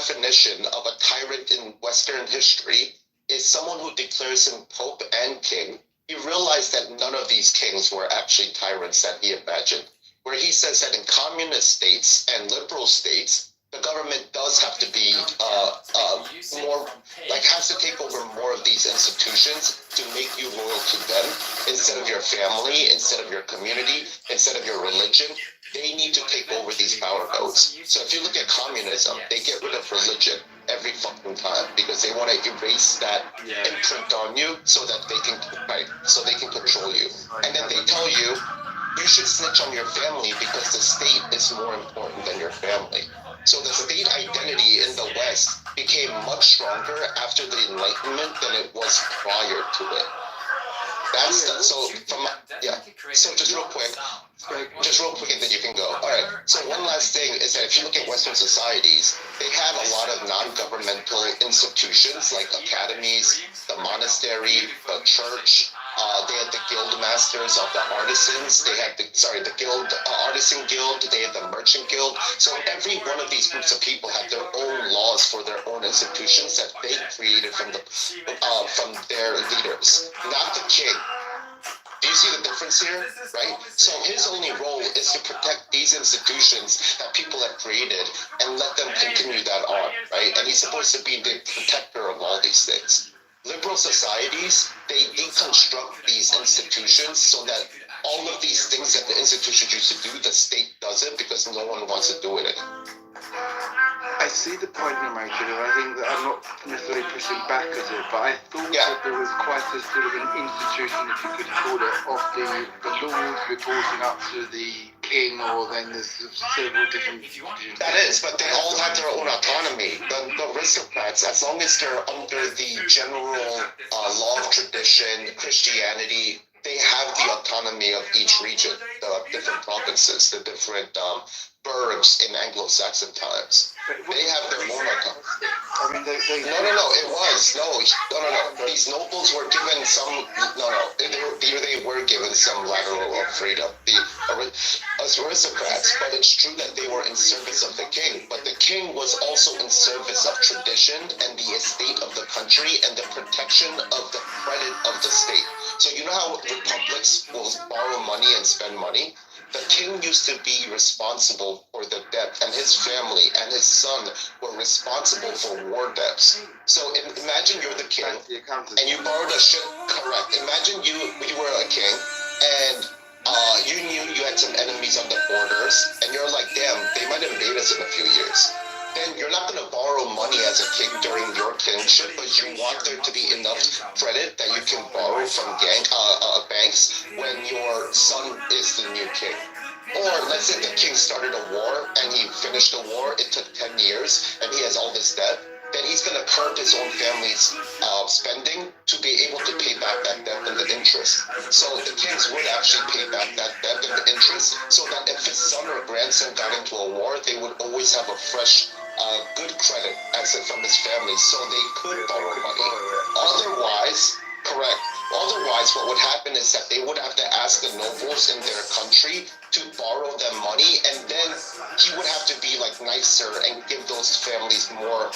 definition of a tyrant in Western history is someone who declares him Pope and King. He realized that none of these kings were actually tyrants that he imagined, where he says that in communist states and liberal states, the government does have to be more, like has to take over more of these institutions to make you loyal to them instead of your family, instead of your community, instead of your religion. They need to take over these power nodes. So if you look at communism, they get rid of religion every fucking time because they want to erase that imprint on you so that they can control you. And then they tell you should snitch on your family because the state is more important than your family. So the state identity in the West became much stronger after the Enlightenment than it was prior to it. So just real quick, and then you can go. All right. So one last thing is that if you look at Western societies, they have a lot of non-governmental institutions like academies, the monastery, the church. They had the guild masters of the artisans. They had the artisan guild. They had the merchant guild. So every one of these groups of people had their own laws for their own institutions that they created from their leaders, not the king. Do you see the difference here, right? So his only role is to protect these institutions that people have created and let them continue that on, right? And he's supposed to be the protector of all these things. Liberal societies, they deconstruct these institutions so that all of these things that the institutions used to do, the state does it because no one wants to do it anymore. I see the point you're making, and I think that I'm not necessarily pushing back at it, but I thought that there was quite a sort of an institution, if you could call it, of the lords reporting up to the king, or then there's several different... That is, but they all have their own autonomy. The aristocrats, as long as they're under the general law of tradition, Christianity, they have the autonomy of each region, the different provinces, the different burghs in Anglo-Saxon times. They have their own autonomy. I mean, No. These nobles were given some. They were given some lateral freedom. The aristocrats, but it's true that they were in service of the king. But the king was also in service of tradition and the estate of the country and the protection of the credit of the state. So you know how republics will borrow money and spend money? The king used to be responsible for the debt, and his family and his son were responsible for war debts. So imagine you're the king, and you borrowed a shit. Correct. Imagine you were a king, and you knew you had some enemies on the borders, and you're like, damn, they might invade us in a few years. Then you're not going to borrow money as a king during your kingship, but you want there to be enough credit that you can borrow from banks when your son is the new king. Or let's say the king started a war and he finished the war, it took 10 years, and he has all this debt. Then he's going to curb his own family's spending to be able to pay back that debt and the interest. So the kings would actually pay back that debt and the interest, so that if his son or grandson got into a war, they would always have a fresh, good credit from his family, so they could borrow money. Otherwise, what would happen is that they would have to ask the nobles in their country to borrow them money, and then he would have to be like nicer and give those families more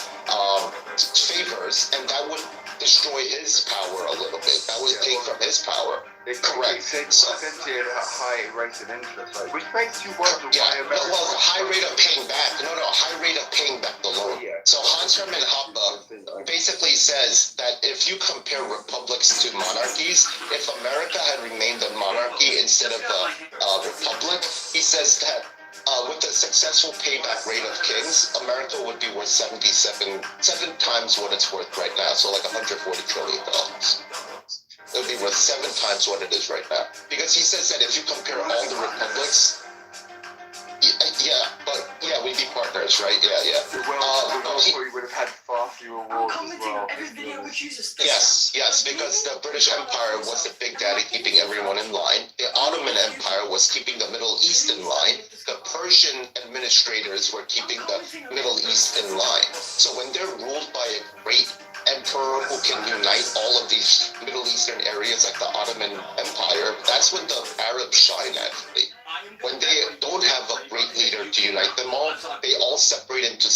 favors, and that would destroy his power a little bit. That would take from his power. Correct. Essentially at a high rate of interest, right? Which makes you wonder why America... Well, high rate of paying back. High rate of paying back the loan. Yeah. So Hans Hermann Hoppe basically says that if you compare republics to monarchies, if America had remained a monarchy instead of a republic, he says that with the successful payback rate of kings, America would be worth seven times what it's worth right now. So like $140 trillion. It would be worth 7 times what it is right now. Because he says that if you compare all the republics, we'd be partners, right? The world probably would have had far fewer wars as well. Yes, because the British Empire was the big daddy keeping everyone in line. The Ottoman Empire was keeping the Middle East in line. The Persian administrators were keeping the Middle East in line. So when they're ruled by a great emperor who can unite all of these Middle Eastern areas like the Ottoman Empire, that's when the Arabs shine, actually. When they don't have a great leader effort to unite them all, they all separate into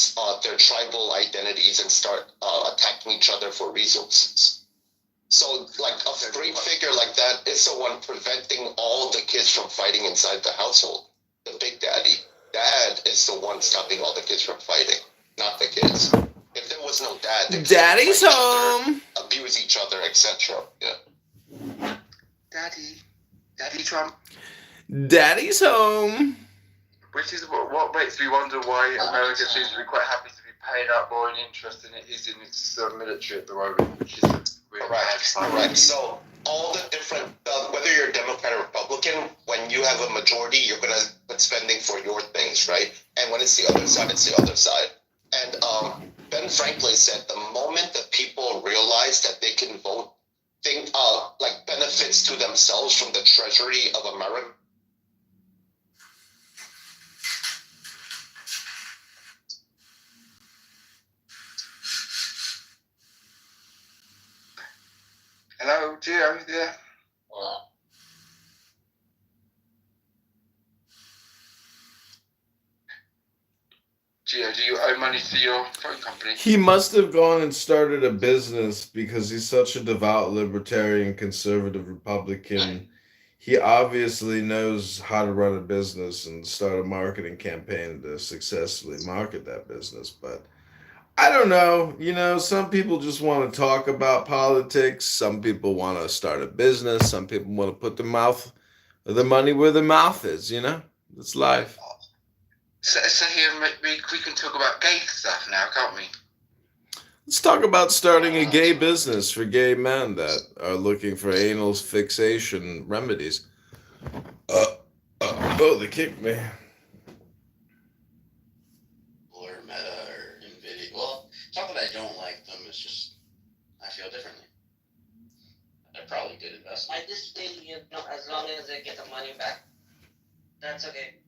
their tribal identities and start attacking each other for resources. So, like, a great figure like that is the one preventing all the kids from fighting inside the household. The big daddy. Dad is the one stopping all the kids from fighting, not the kids. If there was no dad, the kids would Daddy's fight each home. other, abuse each other, etc. Yeah. Daddy Trump. Daddy's home. Which is what makes me wonder why America seems to be quite happy to be paying out more in interest than it is in its military at the moment, which is really Correct. So all the different, whether you're Democrat or Republican, when you have a majority, you're going to put spending for your things, right? And when it's the other side, it's the other side. And Ben Franklin said the moment that people realize that they can vote, like benefits to themselves from the treasury of America. Hello, Gio, are you there? Gio, do you owe money to your phone company? He must have gone and started a business because he's such a devout libertarian, conservative Republican. He obviously knows how to run a business and start a marketing campaign to successfully market that business. But I don't know. You know, some people just want to talk about politics. Some people want to start a business. Some people want to put their money where their mouth is. You know, it's life. So here, we can talk about gay stuff now, can't we? Let's talk about starting a gay business for gay men that are looking for anal fixation remedies. Oh, they kicked me. Or Meta or Nvidia. Well, it's not that I don't like them. It's just I feel differently. They're probably good investment. I just feel, as long as they get the money back, that's okay.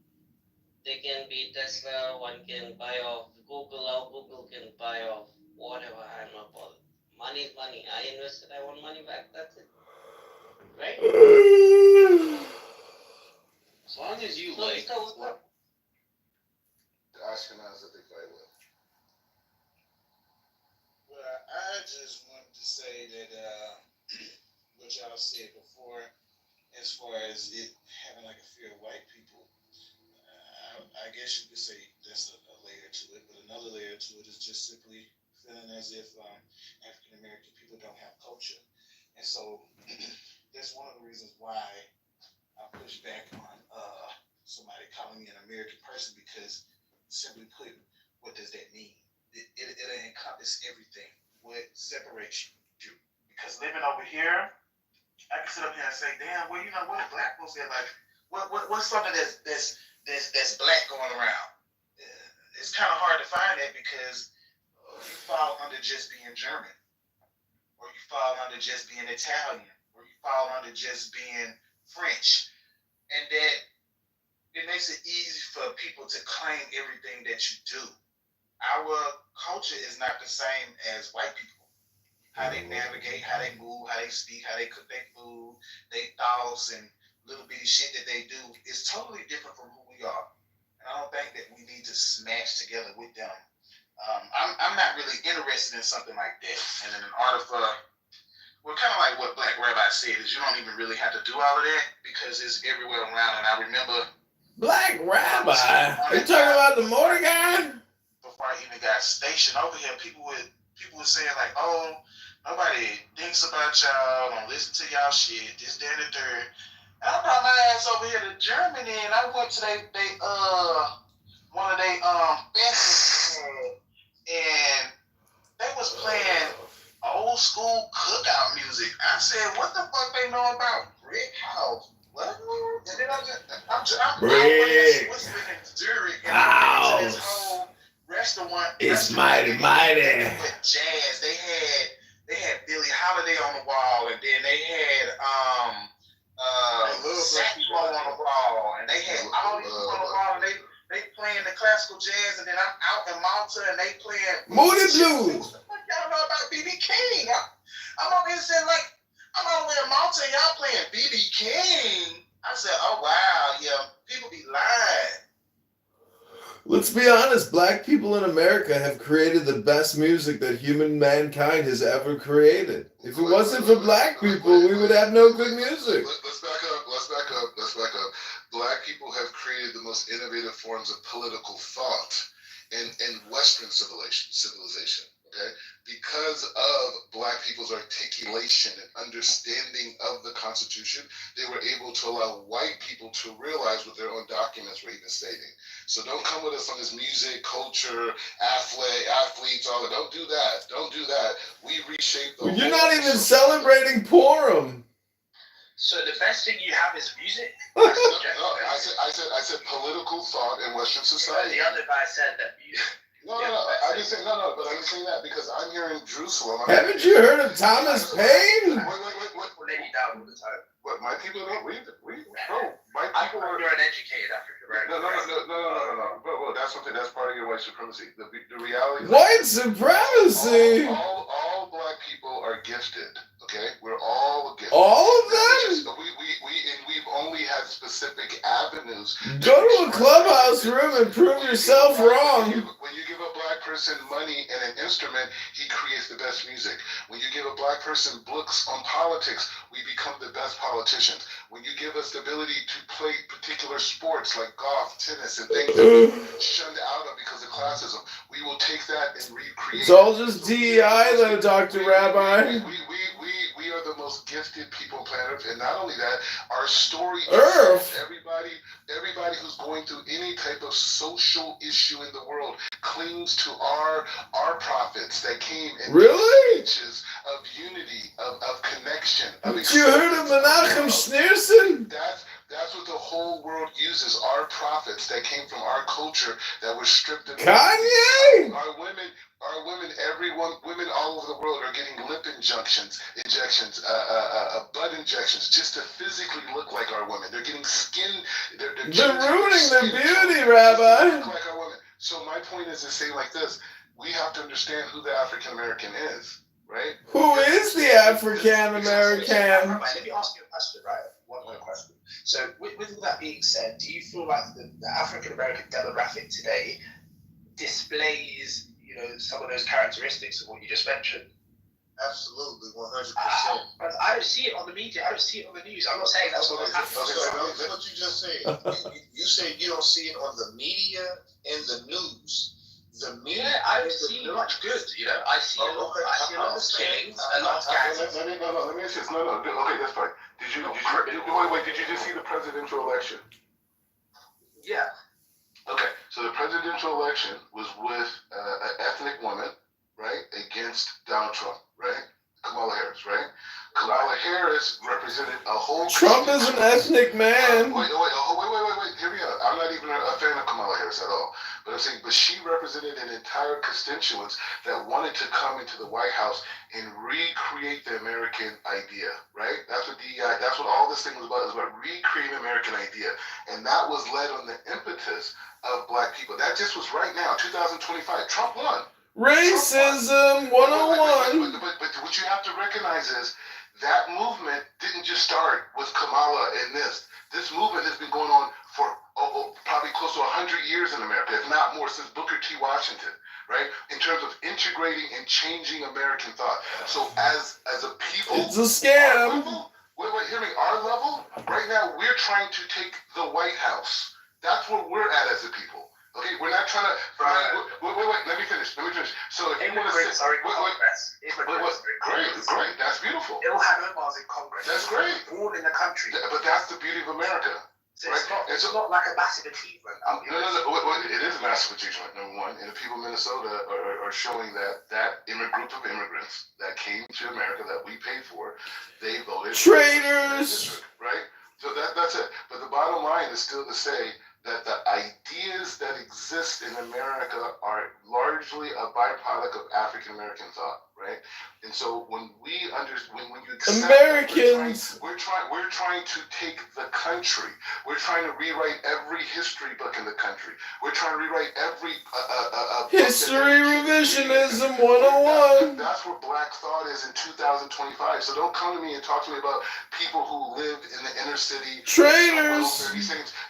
They can be Tesla, one can buy off Google out, Google can buy off whatever, I'm not bothered. Money is money. I invested, I want money back, that's it. Right? As long as you So, like. Ashkenaz that they play with. Well, I just wanted to say that what y'all said before, as far as it having like a fear of white people, I guess you could say that's a layer to it, but another layer to it is just simply feeling as if African American people don't have culture, and so that's one of the reasons why I push back on somebody calling me an American person, because simply put, what does that mean? It'll encompass everything. What separates you? Because living over here, I can sit up here and say, damn, well, you know what, black folks are like, what's something that's black going around? It's kind of hard to find that, because you fall under just being German, or you fall under just being Italian, or you fall under just being French, and that it makes it easy for people to claim everything that you do. Our culture is not the same as white people. How they navigate, how they move, how they speak, how they cook their food, their thoughts, and little bitty shit that they do is totally different from who we are. And I don't think that we need to smash together with them. I'm not really interested in something like that. And in order for, well, kind of like what Black Rabbi said, is you don't even really have to do all of that, because it's everywhere around. And I remember Black Rabbi? Are you talking about the Mortar guy? before I even got stationed over here, people would say like, oh, nobody thinks about y'all, don't listen to y'all shit, this, that, and the third. And I brought my ass over here to Germany, and I went to one of their festivals, and they was playing old school cookout music. I said, what the fuck they know about Brick House? What? And then I'm Brick Switzerland and Zurich, and House. this whole restaurant. It's mighty, mighty. With jazz, they had Billie Holiday on the wall, and then they had Saxo on the wall, and they had all these people on the wall, and they playing the classical jazz, and then I'm out in Malta, and they playing Moody Blues. What the fuck y'all know about BB King? I'm over here saying like, I'm all the way in Malta, and y'all playing BB King. I said, oh wow, yeah, people be lying. Let's be honest, black people in America have created the best music that mankind has ever created. If it wasn't for black people, we would have no good music. Let's back up. Let's back up. Black people have created the most innovative forms of political thought in Western civilization. Okay, because of black people's articulation and understanding of the Constitution, they were able to allow white people to realize what their own documents were even stating. So don't come with us on this music, culture, athletes, all that. Don't do that. Don't do that. We reshaped the. You're not even celebrating Purim. So the best thing you have is music. No, I said political thought in Western society. The other guy said that music. No, I didn't say but I didn't say that because I'm here in Jerusalem. Haven't you heard of Thomas Paine? Wait. We'll let you down all the time. What, my people don't read it. My people are. You're an educated African American. No. Well, that's something that's part of your white supremacy. The reality. White supremacy. All black people are gifted. Okay, we're all gifted. All of them. We've only had specific avenues. Go to a clubhouse room and prove yourself wrong. When you give a black person money and an instrument, he creates the best music. When you give a black person books on politics, we become the best politicians. When you give us the ability to play particular sports like golf, tennis, and things that we shunned out of because of classism, we will take that and recreate. It's all just DEI, though, Dr. Rabbi. We are the most gifted people on planet Earth, and not only that, our story. Earth. Everybody who's going through any type of social issue in the world clings to our prophets that came in ages of unity, of connection. You heard of Menachem Schneerson? That's what the whole world uses. Our prophets that came from our culture that were stripped of Kanye. Women all over the world are getting lip injections, butt injections, just to physically look like our women. They're getting skin. They're ruining their beauty, Rabbi. Look like our women. So my point is to say like this: we have to understand who the African American is, right? Who is the African American? Let me ask you a question, right? One more question. So, with all that being said, do you feel like the African American demographic today displays, some of those characteristics of what you just mentioned? Absolutely, 100%. But I don't see it on the media. I don't see it on the news. I'm not saying that's what happening. That's what you just said. You say you don't see it on the media and the news. The media. Yeah, I don't see much good. I see a lot of killings, a lot of gangs. Let me ask this. No. Okay, that's fine. Did you just see the presidential election? Yeah. Okay, so the presidential election was with an ethnic woman, right, against Donald Trump, right? Kamala Harris, right? Kamala Harris represented a whole. Trump is an ethnic man. Wait. Here we are. I'm not even a fan of Kamala Harris at all. But I'm saying, she represented an entire constituents that wanted to come into the White House and recreate the American idea, right? That's what that's what all this thing was about. It was about recreating the American idea. And that was led on the impetus of black people. That just was right now, 2025. Trump won. Racism 101. But what you have to recognize is that movement didn't just start with Kamala and this. This movement has been going on for probably close to 100 years in America, if not more, since Booker T. Washington, right? In terms of integrating and changing American thought. So as a people, it's a scam. Hear me. Our level right now, we're trying to take the White House. That's where we're at as a people. Okay, we're not trying to. Wait. Let me finish. So if you want to say, great. That's beautiful. It will have Omars in Congress. That's great. All in the country. But that's the beauty of America. So it's not like a massive achievement. No. It is a massive achievement, number one. And the people of Minnesota are showing that group of immigrants that came to America that we paid for, they voted. Traitors! Right? So that's it. But the bottom line is still to say that the ideas that exist in America are largely a byproduct of African American thought, right? And so when you accept Americans, we're trying to take the country. We're trying to rewrite every history book in the country. We're trying to rewrite every history revisionism 101. That's where Black thought is in 2025. So don't come to me and talk to me about people who live in the inner city, Traitors.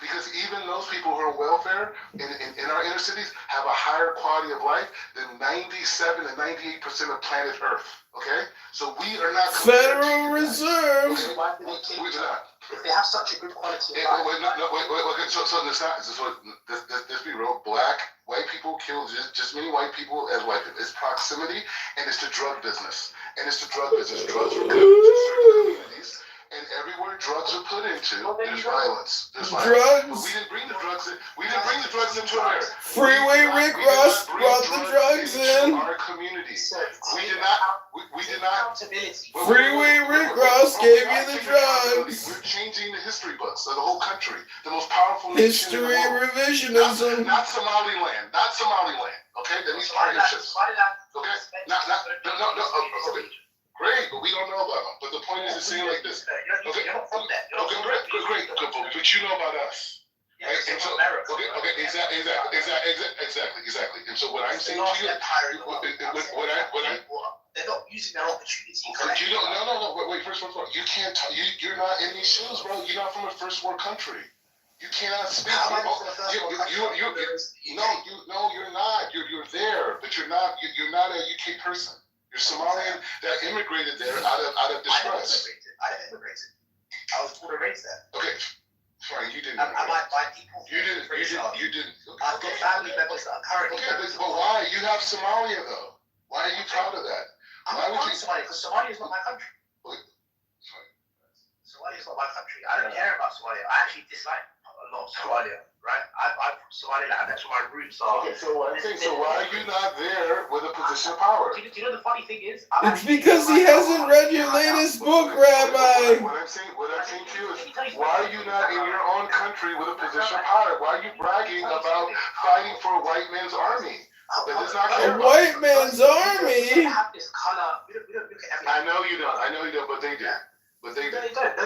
because even those people who are on welfare in our inner cities have a higher quality of life than 97 and 98% of planet Earth. Okay, so we are not Federal Reserve. Okay, we're not. If they have such a good quality of life. Okay, so it's not. Let's be real. White people kill just many white people as white people. It's proximity, and it's the drug business. Drugs are good to certain communities, and everywhere drugs are put into, there's violence. There's violence. Drugs. But we didn't bring the drugs in. We didn't bring the drugs into America. Freeway Rick Ross brought the drugs in. Our communities. We did not. We did not. Freeway Rick Ross gave you the drugs. We're changing the history books of the whole country. The most powerful nation in the History world. revisionism. Not Somaliland. Not Somaliland. Okay, that needs partnerships. Okay, no. Okay. Great, but we don't know about them. But the point is, it's saying like this. Okay, You're not from there. great. But you know about us. Right? And so, okay, exactly. And so what I'm saying to you, they're not using their opportunity. you don't. No. Wait. First of all, you can't. You're not in these shoes, bro. You're not from a first world country. You cannot speak. How am I not from a first world country? No, you're not. You're there, but you're not. You're not a UK person. You're Somalian that immigrated there out of distress. I didn't immigrate. I was born and raised there. Okay, fine. You didn't. My people. You didn't. I've got family members that are currently. Okay, but why? You have Somalia though. Why are you proud of that? I'm not proud of Somalia because Somalia is not my country. Somalia is not my country. I don't care about Somalia. I actually dislike a lot of Somalia. Right? I'm from Somaliland. That's where my roots are. Okay, so I'm saying, so why are you not there with a position of power? Do you know the funny thing is? It's because he hasn't read your latest book, Rabbi. What I'm saying to you is, why are you not in your own country with a position of power? Why are you bragging about fighting for a white man's army? A white man's army? We don't have this color. We don't look at everything. I know you don't, but they do. No, they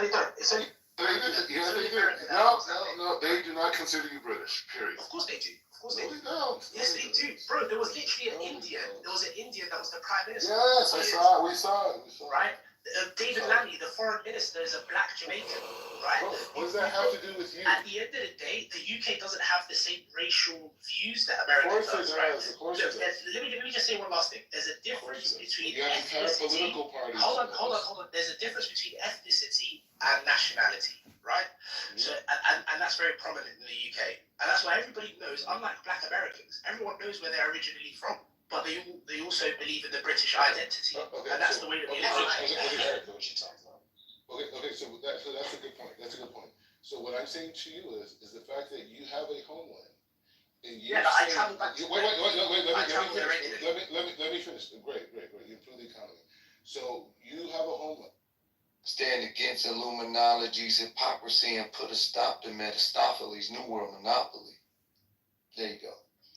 don't. It's only. They do. No, they do not consider you British, period. Of course they do. No, they don't. Yes, they do. Bro, there was literally an Indian. There was an Indian that was the prime minister. Yes, we saw it. Right? David Langley, the foreign minister, is a black Jamaican, right? What does that have to do with you? At the end of the day, the UK doesn't have the same racial views that America does, right? Of course it does. Let me just say one last thing. There's a difference between you have entire ethnicity. political parties. Hold on. There's a difference between ethnicity and nationality, right? So, and that's very prominent in the UK. And that's why everybody knows, unlike black Americans, everyone knows where they're originally from. But they also believe in the British identity, and that's the way that we live. Okay, so that's a good point. So what I'm saying to you is the fact that you have a homeland, and I travel back. Wait. Let me finish. Great. You improve the economy. So you have a homeland. Stand against Illuminology's hypocrisy and put a stop to Mephistopheles' New World Monopoly. There you go.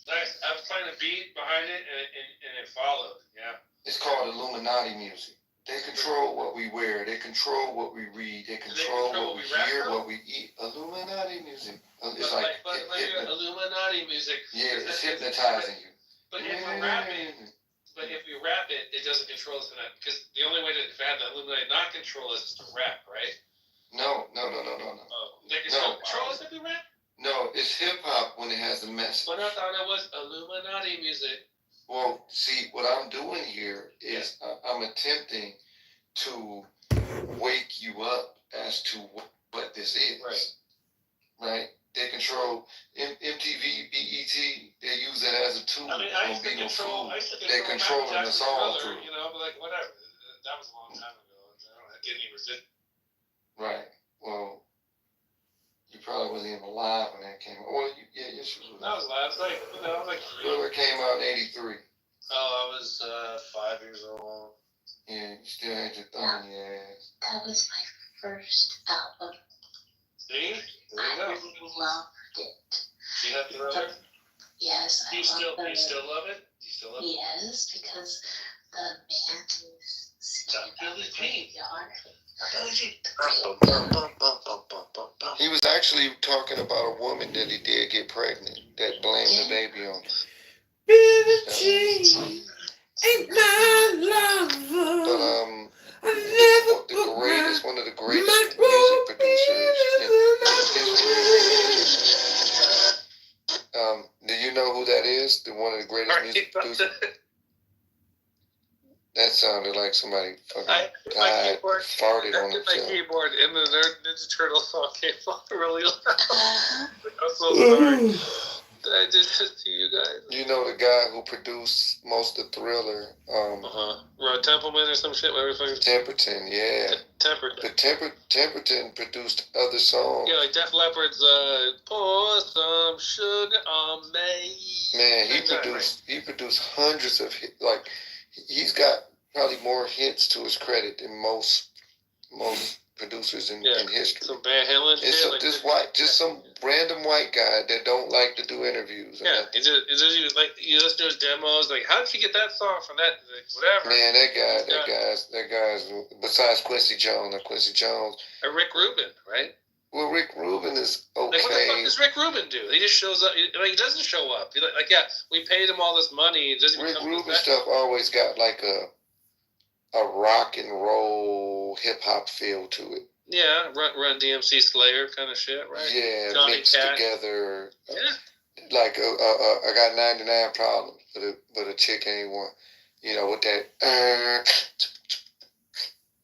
Nice. I was playing a beat behind it, and it followed. Yeah. It's called Illuminati music. They control what we wear. They control what we read. They control what we hear, what we eat. Illuminati music. It's like Illuminati music. Yeah, it's hypnotizing you. But if we rap it, it doesn't control us enough. Because the only way to have the Illuminati not control us is to rap, right? No. Oh, they can still control us if we rap? No, it's hip hop when it has a message. But I thought it was Illuminati music. Well, see, what I'm doing here is I'm attempting to wake you up as to what this is. Right? They control MTV, BET. They use that as a tool. I mean, I used to control They're controlling us all through. You know, but like whatever. That was a long time ago. I didn't even resist. Right. Well, you probably wasn't even alive when that came out. Well, yes, you was. I was alive. I was like, it came out in '83. Oh, I was 5 years old. Yeah, you still had your thumb in your ass. That was my first album. See? There you I go. really loved it. See that brother? Yes, I You still love it? You Philip? Yes, because the man is sitting in the graveyard. He was actually talking about a woman that he did get pregnant that blamed the baby on. Billie Jean ain't my lover. But one of the greatest music producers in history. Do you know who that is? One of the greatest music producers. That sounded like somebody fucking farted on My himself. keyboard and the Ninja Turtle song came on really loud. I'm so sorry. I did this to you guys. You know the guy who produced most of Thriller? Rod Templeman or some shit, whatever fucking. Temperton, yeah. Temperton. But Temperton produced other songs. Yeah, like Def Leppard's Pour Some Sugar on Me. Man, he produced hundreds of hits. Like, he's got probably more hits to his credit than most producers in history. Some Van Halen shit. Some random white guy that don't like to do interviews. Yeah, he just like, you listen to his demos, like, how did you get that song from that, like, whatever. Man, that guy's besides Quincy Jones. And Rick Rubin, right? Well, Rick Rubin is okay. Like, what the fuck does Rick Rubin do? He just shows up. He doesn't show up. We paid him all this money. Rick Rubin stuff always got like a rock and roll hip hop feel to it. Yeah, Run DMC Slayer kind of shit, right? Yeah, Johnny mixed Cash. together. Yeah. Like I got 99 problems, but a chick ain't one. You know, with that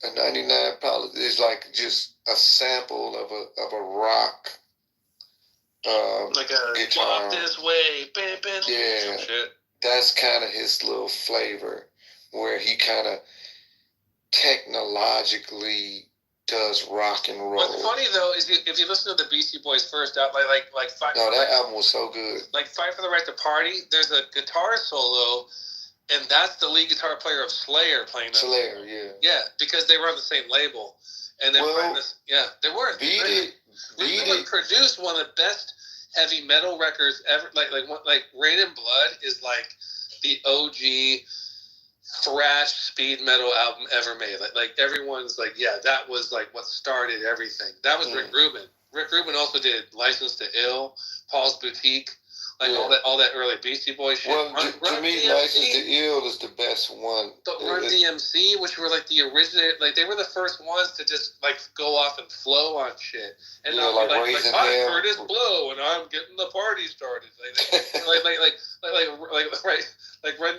a 99 problems is like just a sample of a rock. Like a guitar. Walk This Way, bam, bam, yeah, some shit. That's kind of his little flavor, where he kind of technologically does rock and roll. What's funny though is if you listen to the Beastie Boys' first album, like Fight. No, that album was so good. Like Fight for the Right to Party. There's a guitar solo, and that's the lead guitar player of Slayer playing that. Slayer, yeah. Yeah, because they were on the same label, and they're playing this. Yeah, they were. Beat It produced one of the best heavy metal records ever. Like Rain and Blood is like the OG thrash speed metal album ever made. Like everyone's like, yeah, that was like what started everything. That was Rick Rubin. Rick Rubin also did License to Ill, Paul's Boutique, like all that early Beastie Boys shit. Well, to me, License to Ill is the best one. But Run DMC, which were like the original, like they were the first ones to just like go off and flow on shit, and not like I heard it blow and I'm getting the party started. Like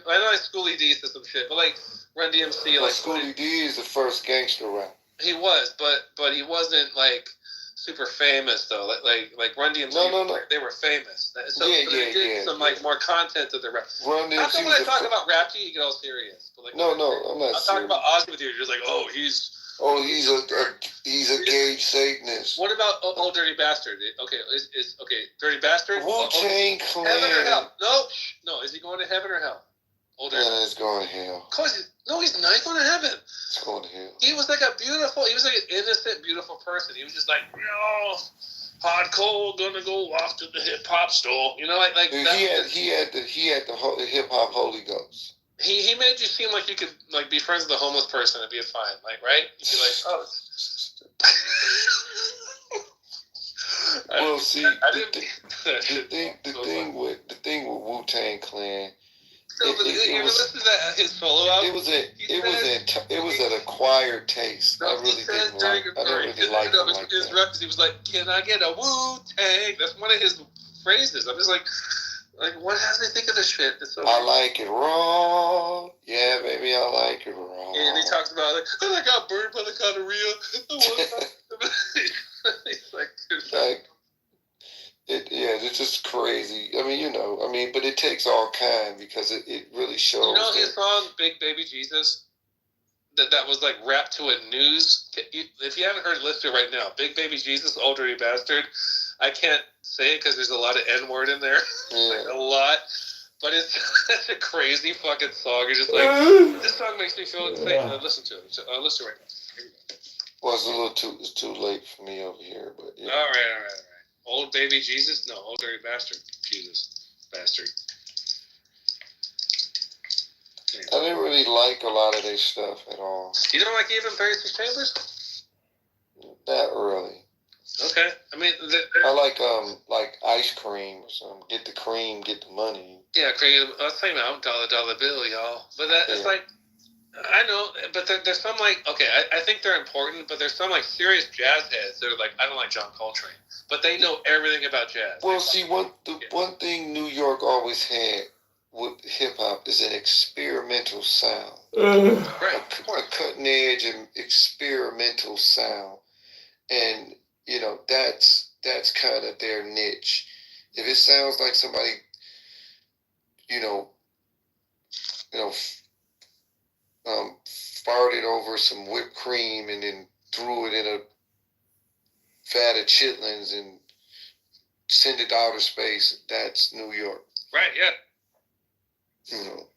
I know Schoolie D said some shit, but like Run DMC, like Schoolie D is the first gangster rap. He was, but he wasn't like super famous though. Like Run DMC, no. They were famous. So they did some like more content to their rap. Run DMC. How come when I talk about rap to you, you get all serious? But like, no, I'm not. I'm talking about Ozzy with you. You're just like, he's a gay Satanist. What about Old Dirty Bastard? Okay, is Dirty Bastard? Wu-Tang Clan. Heaven or hell? No. Is he going to heaven or hell? He's going to hell. Of course, no, he's not going to heaven. He's going to hell. He was like an innocent, beautiful person. He was just like, hot cold, gonna go off to the hip hop store. You know, like dude, he had the hip hop Holy Ghost. He made you seem like you could like be friends with a homeless person and be fine, like right? You'd be like, Well, see, the thing with Wu-Tang Clan. You ever listen to that his solo album? It was an acquired taste. I really didn't like it. His records, he was like, "Can I get a Wu-Tang?" That's one of his phrases. I'm just like, what has they think of this shit? It's so I like it raw. Yeah, baby, I like it raw. And he talks about I got burned by the gonorrhea. He's like, it's just crazy. I mean, but it takes all kind because it really shows. You know his song "Big Baby Jesus" that was like rapped to a news. If you haven't heard, listen to it right now. "Big Baby Jesus," Old Dirty Bastard. I can't say it because there's a lot of N-word in there, like a lot. But it's such a crazy fucking song. You're just like, this song makes me feel insane. Listen to it. Listen to it right now. Well, it's too late for me over here, but yeah. All right. Old Baby Jesus? No, Old Dirty Bastard. Jesus. Bastard. I didn't really like a lot of their stuff at all. You don't like even 36 Chambers? Not really. Okay. I mean, I like ice cream or something. Get the cream, get the money. Yeah, cream. I was saying about dollar bill, y'all. But it's like, I know, but there's some like, okay, I think they're important, but there's some like serious jazz heads that are like, I don't like John Coltrane, but they know everything about jazz. Well, see, one thing New York always had with hip hop is an experimental sound, Right? a cutting edge and experimental sound, and you know that's kind of their niche. If it sounds like somebody, you know, farted over some whipped cream and then threw it in a vat of chitlins and send it to outer space, that's New York. Right, yeah. You know,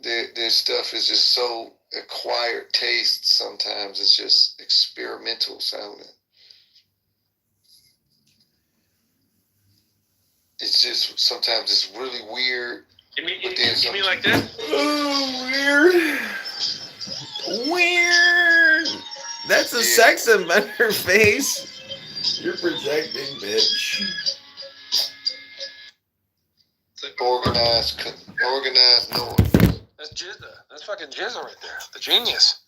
their stuff is just so acquired taste sometimes. It's just experimental sounding. It's just, sometimes it's really weird. You mean like this? Oh, weird. That's a sex offender face. You're projecting, bitch. Organized noise. That's Jizza. That's fucking Jizza right there. The genius.